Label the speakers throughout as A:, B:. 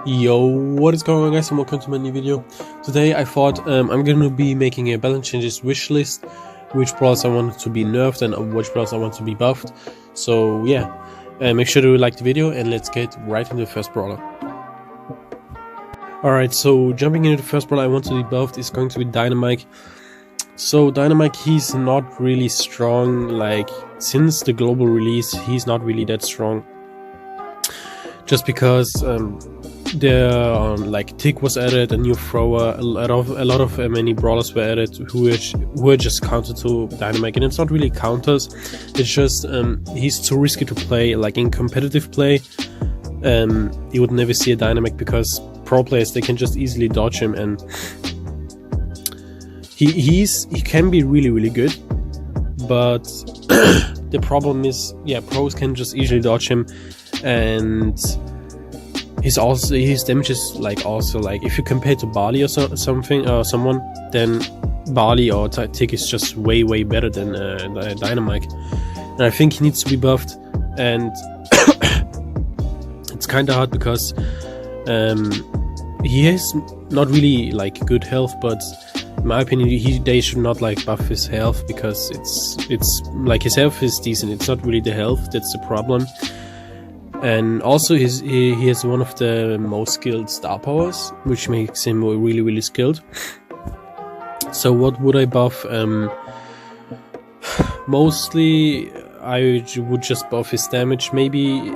A: Yo, what is going on, guys, and welcome to my new video. Today I thought I'm gonna be making a balance changes wish list, which brawlers I want to be nerfed and which brawlers I want to be buffed. So yeah, make sure to like the video and let's get right into the first brawler. Alright, so jumping into the first brawler I want to be buffed is going to be Dynamite. So Dynamite, he's not really strong. Like, since the global release he's not really that strong, just because like Tick was added, a new thrower, a lot of many brawlers were added who were just counter to Dynamite, and it's not really counters, it's just he's too risky to play. Like in competitive play, you would never see a Dynamite because pro players, they can just easily dodge him, and he can be really good, but the problem is, yeah, pros can just easily dodge him, and his damage is like also like, if you compare to Barley or someone, then Barley or Tick is just way better than Dynamite, and I think he needs to be buffed. And it's kind of hard because he has not really like good health, but in my opinion they should not like buff his health, because it's like his health is decent, it's not really the health that's the problem. And also he has one of the most skilled star powers, which makes him really skilled. So what would I buff? Mostly I would just buff his damage. Maybe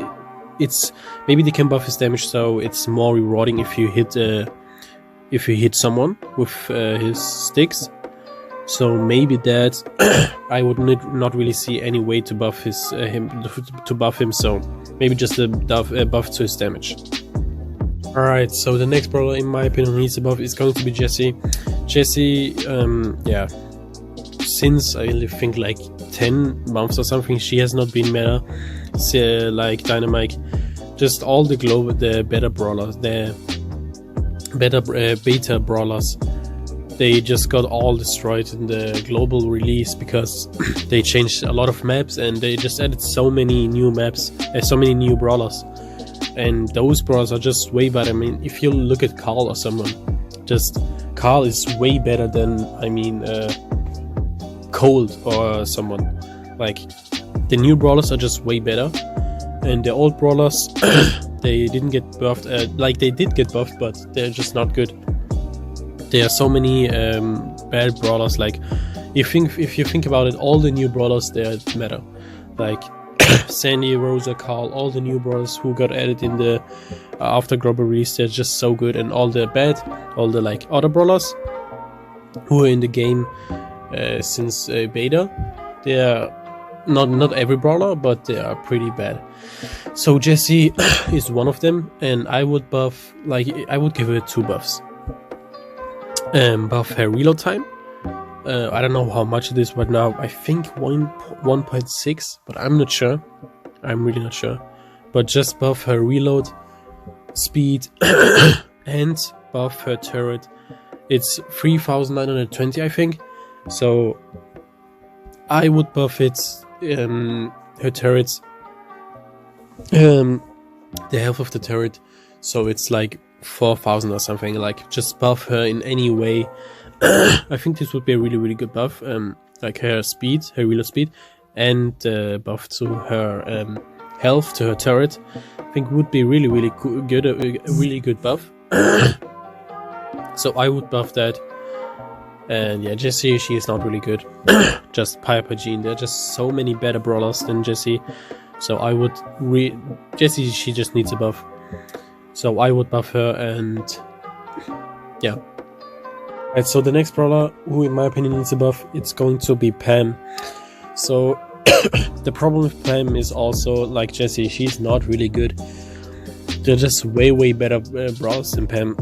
A: they can buff his damage so it's more rewarding if you hit someone with his sticks. So maybe that I would not really see any way to buff him. So maybe just a buff to his damage. Alright, so the next brawler in my opinion who needs a buff is going to be Jessie. Jessie, yeah, since I think like 10 months or something, she has not been meta like Dynamite. Just all the better brawlers, the better beta brawlers, they just got all destroyed in the global release because they changed a lot of maps and they just added so many new maps, so many new brawlers, and those brawlers are just way better. I mean, if you look at Colt or someone, just Colt is way better than, I mean, Colt or someone. Like, the new brawlers are just way better, and the old brawlers they didn't get buffed. Like, they did get buffed, but they're just not good. There are so many bad brawlers. Like, if you think about it, all the new brawlers, they matter. Like Sandy, Rosa, Colt, all the new brawlers who got added in the after global release, they're just so good. And all the like other brawlers who are in the game since beta, they are not every brawler, but they are pretty bad. So Jessie is one of them, and I would buff, like, I would give her 2 buffs. Buff her reload time. I don't know how much it is right now. I think 1.6, but I'm not sure. I'm really not sure. But just buff her reload speed and buff her turret. It's 3,920, I think. So I would buff it. Her turrets. The health of the turret. So it's like 4,000 or something. Like, just buff her in any way. I think this would be a really good buff. Like her speed, her reload speed, and buff to her health, to her turret. I think would be really good, a really good buff. So I would buff that. And yeah, Jessie, she is not really good. Just Piper, Jean, there are just so many better brawlers than Jessie. So I would Jessie, she just needs a buff. So I would buff her, and yeah. Right, so the next brawler who in my opinion needs a buff, it's going to be Pam. So the problem with Pam is also, like Jessie, she's not really good. They're just way better brawlers than Pam.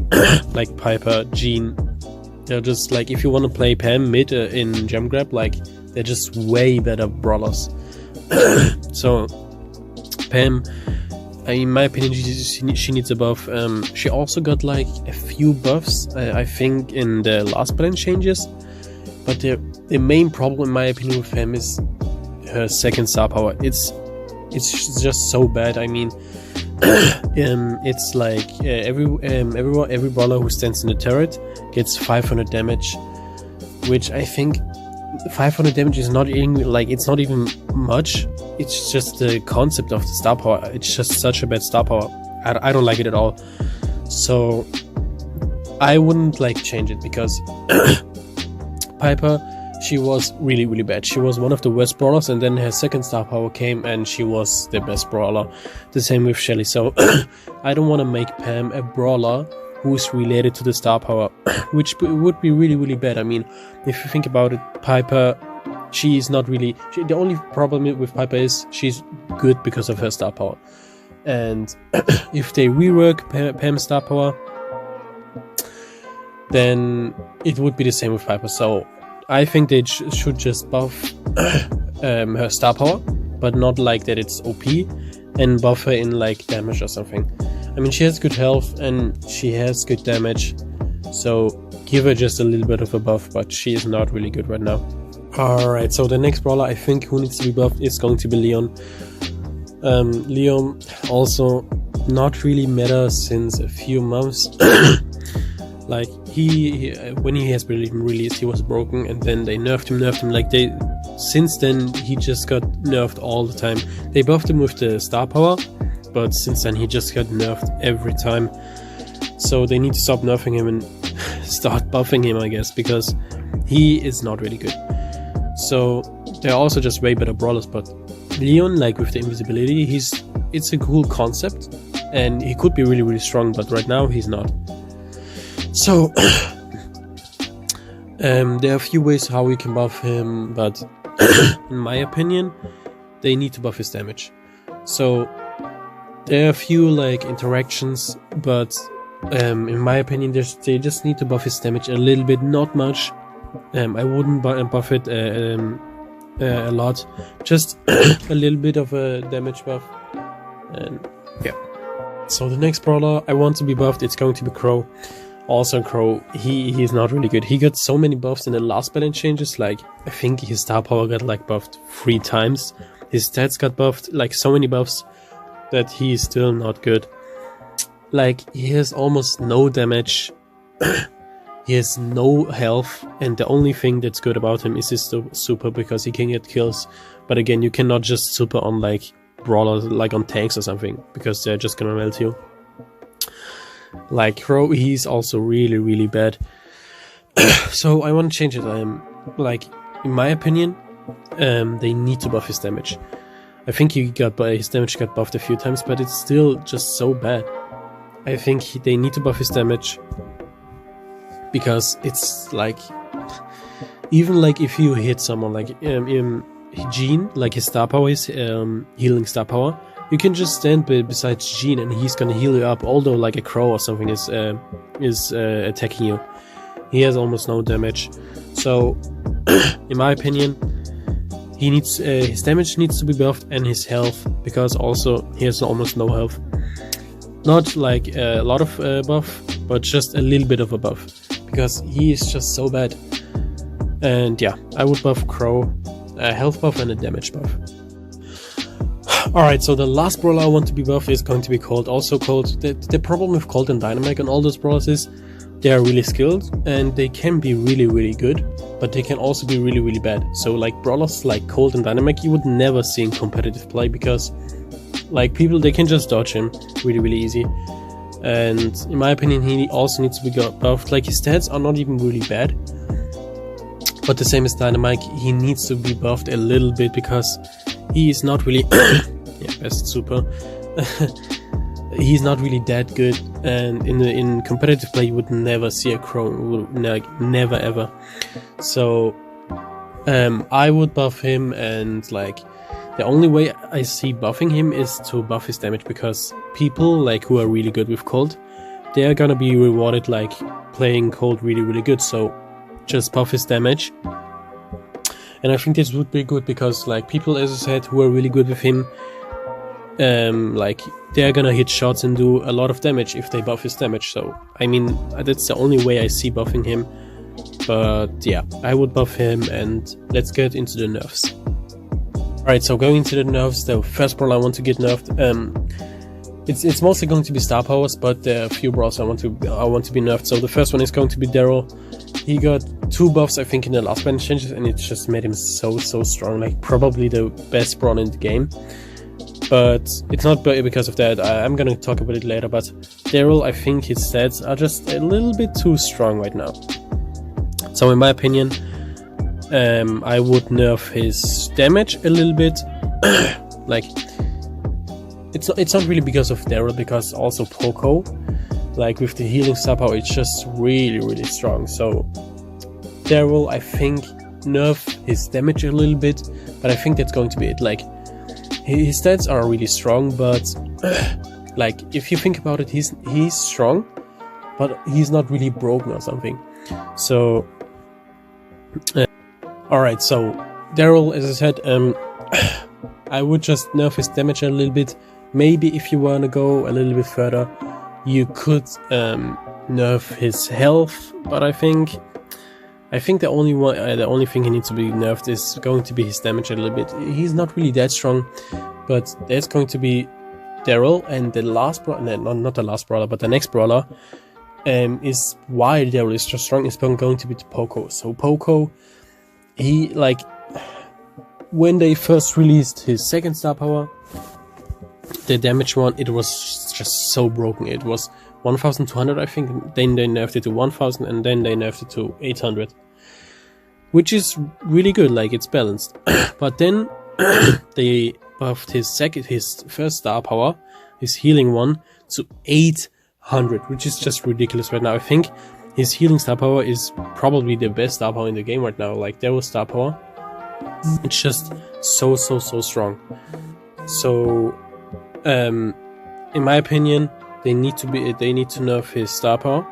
A: Like Piper, Jean. They're just like, if you want to play Pam mid in Gem Grab, like, they're just way better brawlers. So Pam, in my opinion, she needs a buff. She also got like a few buffs, I think, in the last balance changes. But the main problem, in my opinion, with Pam is her second star power. It's just so bad. I mean, it's like every brawler who stands in the turret gets 500 damage, which I think 500 damage is not even like, it's not even much. It's just the concept of the star power. It's just such a bad star power. I don't like it at all. So I wouldn't like change it, because Piper, she was really, really bad. She was one of the worst brawlers, and then her second star power came and she was the best brawler. The same with Shelly. So I don't want to make Pam a brawler who's related to the star power, which would be really, really bad. I mean, if you think about it, Piper, she is not really... the only problem with Piper is she's good because of her star power. And if they rework Pam's star power, then it would be the same with Piper. So I think they should just buff her star power, but not like that it's OP, and buff her in like damage or something. I mean, she has good health and she has good damage, so give her just a little bit of a buff, but she is not really good right now. Alright, so the next brawler I think who needs to be buffed is going to be Leon. Leon also not really meta since a few months. Like he when he has been released, he was broken, and then they nerfed him like since then he just got nerfed all the time. They buffed him with the star power, but since then he just got nerfed every time. So they need to stop nerfing him and start buffing him, I guess, because he is not really good. So they're also just way better brawlers, but Leon, like with the invisibility, it's a cool concept and he could be really, really strong, but right now he's not. So there are a few ways how we can buff him, but in my opinion they need to buff his damage. So there are a few like interactions, but in my opinion they just need to buff his damage a little bit, not much. I wouldn't buff it a lot, just a little bit of a damage buff, and yeah. So the next brawler I want to be buffed, it's going to be Crow. Also Crow, he is not really good. He got so many buffs in the last balance changes, like I think his star power got like buffed 3 times. His stats got buffed, like so many buffs, that he is still not good. Like he has almost no damage. He has no health, and the only thing that's good about him is his super, because he can get kills. But again, you cannot just super on like brawlers, like on tanks or something, because they're just gonna melt you. Like Crow, he's also really, really bad. So I want to change it. Like, in my opinion, they need to buff his damage. I think his damage got buffed a few times, but it's still just so bad. I think they need to buff his damage, because it's like, even like if you hit someone like Jean, like his star power is healing star power, you can just stand beside Jean and he's gonna heal you up, although like a Crow or something is attacking you. He has almost no damage. So in my opinion, he needs his damage needs to be buffed, and his health, because also he has almost no health. Not like a lot of buff, but just a little bit of a buff, because he is just so bad. And yeah, I would buff Crow, a health buff and a damage buff. Alright, so the last brawler I want to be buffed is going to be Colt. Also Colt, the problem with Colt and Dynamite and all those brawlers is they are really skilled, and they can be really, really good, but they can also be really, really bad. So like brawlers like Colt and Dynamite you would never see in competitive play, because like people, they can just dodge him really, really easy. And in my opinion, he also needs to be buffed. Like his stats are not even really bad, but the same as Dynamite, he needs to be buffed a little bit, because he is not really yeah, best super. He's not really that good, and in competitive play you would never see a Crow, never ever. So I would buff him, and like the only way I see buffing him is to buff his damage, because people like who are really good with Colt, they are gonna be rewarded like playing Colt really, really good. So just buff his damage. And I think this would be good, because like people, as I said, who are really good with him, like they're gonna hit shots and do a lot of damage if they buff his damage. So I mean, that's the only way I see buffing him. But yeah, I would buff him, and let's get into the nerfs. Alright, so going into the nerfs, the first brawler I want to get nerfed, it's mostly going to be star powers, but there are a few brawls I want to be nerfed. So the first one is going to be Daryl. He got 2 buffs, I think, in the last bench changes, and it just made him so strong. Like, probably the best brawl in the game. But it's not because of that. I'm gonna talk about it later. But Daryl, I think his stats are just a little bit too strong right now. So in my opinion, I would nerf his damage a little bit. Like, it's not really because of Daryl, because also Poco, like with the healing star power, it's just really strong. So Daryl, I think, nerf his damage a little bit, but I think that's going to be it. Like, his stats are really strong, but like, if you think about it, he's strong, but he's not really broken or something. So alright, so Daryl, as I said, I would just nerf his damage a little bit. Maybe if you want to go a little bit further, you could nerf his health, but I think the only thing he needs to be nerfed is going to be his damage a little bit. He's not really that strong, but there's going to be Daryl, and the last brawler, not the last brawler, but the next brawler, is why Daryl is just strong, is going to be Poco. So Poco, he, like, when they first released his second star power, the damage one, it was just so broken. It was 1200, I think, then they nerfed it to 1000, and then they nerfed it to 800, which is really good, like, it's balanced. But then they buffed his first star power, his healing one, to 800, which is just ridiculous right now. I think his healing star power is probably the best star power in the game right now. Like, Daryl's star power, it's just so strong. So in my opinion, they need to nerf his star power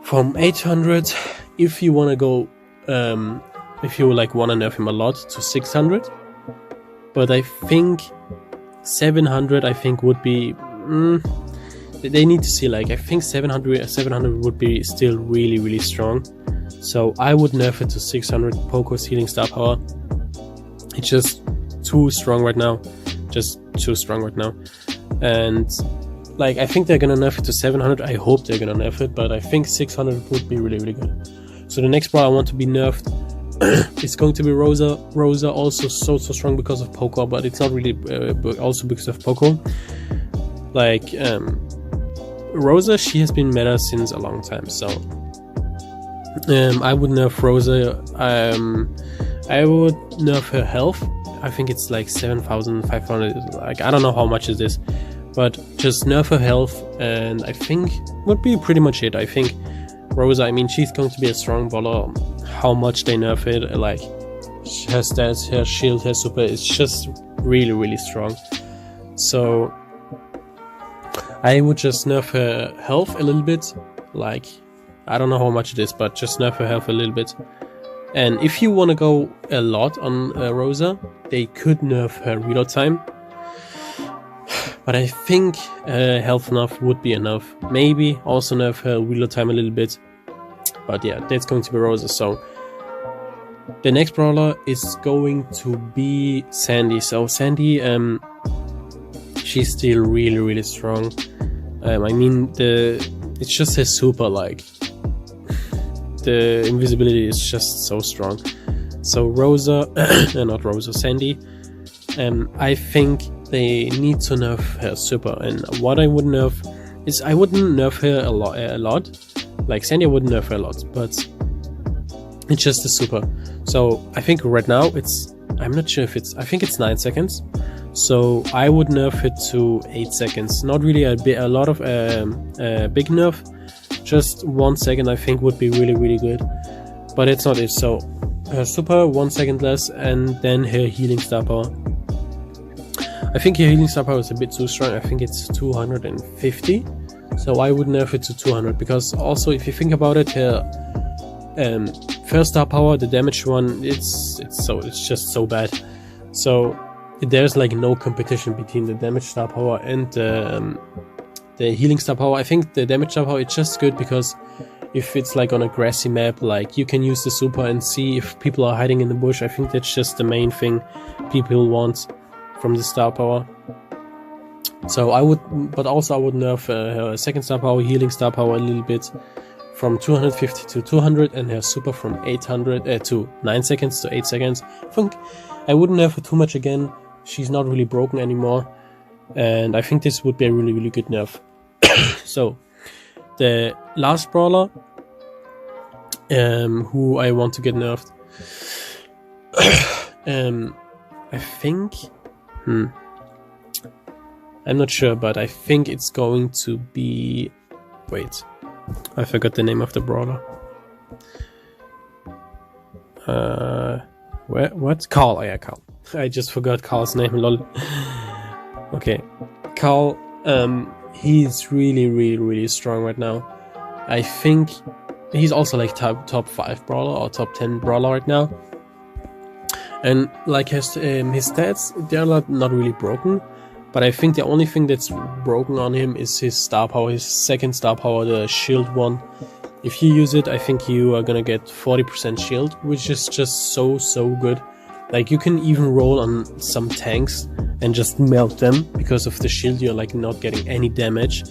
A: from 800. If you want to go, if you like want to nerf him a lot, to 600. But I think 700, I think, would be. They need to see, like, I think 700 would be still really strong. So I would nerf it to 600. Poco's healing star power, it's just too strong right now. Just too strong right now. And, like, I think they're gonna nerf it to 700. I hope they're gonna nerf it, but I think 600 would be really good. So the next brawler I want to be nerfed is going to be Rosa. Rosa also so strong because of Poco, but it's not really also because of Poco. Like, Rosa, she has been meta since a long time, so I would nerf Rosa. I would nerf her health. I think it's like 7,500. Like, I don't know how much it is, but just nerf her health, and I think would be pretty much it. I think Rosa, I mean, she's going to be a strong brawler. How much they nerf it, like, her stats, her shield, her super, it's just really strong. So I would just nerf her health a little bit. Like, I don't know how much it is, but just nerf her health a little bit. And if you want to go a lot on Rosa, they could nerf her reload time. But I think health enough would be enough. Maybe also nerf her reload time a little bit. But yeah, that's going to be Rosa. So the next brawler is going to be Sandy. So Sandy, she's still really strong. I mean, it's just her super, like, the invisibility is just so strong. So Rosa, not Rosa, Sandy, I think they need to nerf her super. And what I would nerf is, I wouldn't nerf her a lot. Like, Sandy, I wouldn't nerf her a lot, but it's just a super. So I think right now I'm not sure if I think it's 9 seconds. So I would nerf it to 8 seconds. Not really a lot of big nerf. Just 1 second, I think, would be really good. But it's not it. So her super, 1 second less, and then her healing star power. I think her healing star power is a bit too strong. I think it's 250. So I would nerf it to 200, because also, if you think about it, her first star power, the damage one, it's just so bad. So there's like no competition between the damage star power and the healing star power. I think the damage star power, it's just good because if it's like on a grassy map, like, you can use the super and see if people are hiding in the bush. I think that's just the main thing people want from the star power. So I would, but also I would nerf her second star power, healing star power a little bit, from 250 to 200, and her super from 800 to 9 seconds to 8 seconds. I think I wouldn't nerf her too much again. She's not really broken anymore, and I think this would be a really, really good nerf. So the last brawler who I want to get nerfed, I think, I'm not sure, but I think it's going to be, wait, I forgot the name of the brawler. What? Carl. Oh yeah, Carl. I just forgot Carl's name, lol. Okay. Carl, he's really, really, really strong right now. I think he's also like top 5 brawler or top 10 brawler right now. And like his stats, they're not really broken. But I think the only thing that's broken on him is his star power, his second star power, the shield one. If you use it, I think you are gonna get 40% shield, which is just so good. Like, you can even roll on some tanks and just melt them because of the shield. You're like not getting any damage.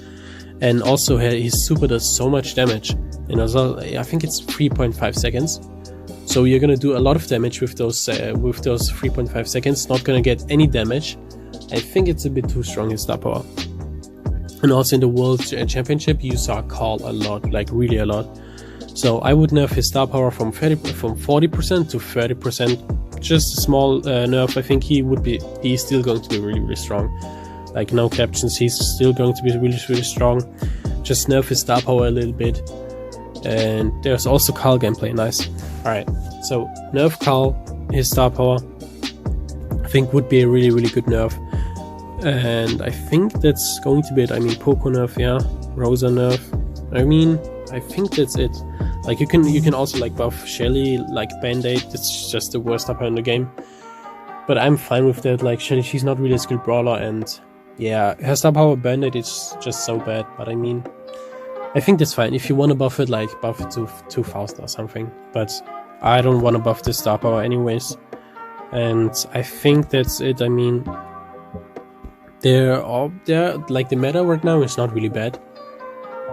A: And also his super does so much damage. And also, I think it's 3.5 seconds. So you're gonna do a lot of damage with those 3.5 seconds. Not gonna get any damage. I think it's a bit too strong, his star power. And also in the World Championship, you saw Colt a lot, like really a lot. So I would nerf his star power from 40% to 30%. Just a small nerf. I think he's still going to be really, really strong. Like, no captions, he's still going to be really, really strong. Just nerf his star power a little bit. And there's also Carl gameplay, nice. Alright, so nerf Carl, his star power, I think would be a really, really good nerf. And I think that's going to be it. I mean, Poco nerf, yeah, Rosa nerf. I mean, I think that's it. Like, you can also like buff Shelly, like Band-Aid. It's just the worst upper in the game. But I'm fine with that. Like, Shelly, she's not really a skilled brawler, and yeah, her star power Band-Aid is just so bad. But I mean, I think that's fine. If you want to buff it, like buff it to 2000 or something. But I don't want to buff the star power anyways. And I think that's it. I mean, they're like, the meta right now is not really bad.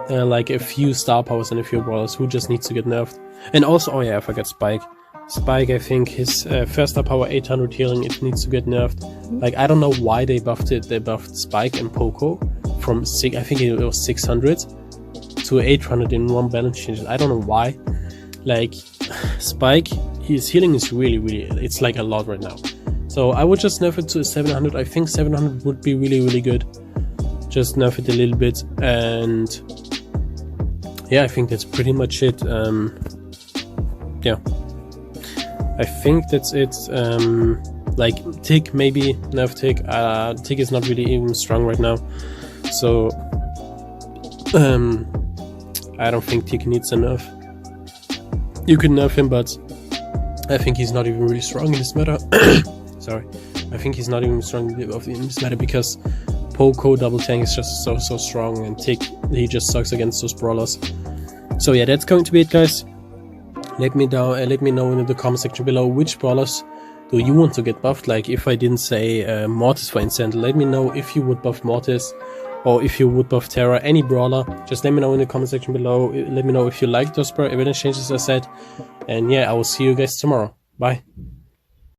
A: There are like a few star powers and a few brawlers who just needs to get nerfed. And also, oh yeah, I forgot Spike. Spike, I think his first star power 800 healing, it needs to get nerfed. Like, I don't know why they buffed it. They buffed Spike and Poco from I think it was 600 to 800 in one balance change. I don't know why. Like, Spike, his healing is really, it's like a lot right now. So I would just nerf it to 700. I think 700 would be really, really good. Just nerf it a little bit. And yeah, I think that's pretty much it. Yeah, I think that's it. Like, Tick, maybe nerf Tick. Tick is not really even strong right now. So I don't think Tick needs a nerf. You could nerf him, but I think he's not even really strong in this meta. Sorry, I think he's not even strong in this meta because Poco double tank is just so strong, and Tick, he just sucks against those brawlers. So yeah, that's going to be it, guys. Let me know in the comment section below which brawlers do you want to get buffed. Like, if I didn't say Mortis, for instance, let me know if you would buff Mortis, or if you would buff Terra, any brawler. Just let me know in the comment section below. Let me know if you like those event changes I said. And yeah, I will see you guys tomorrow. Bye.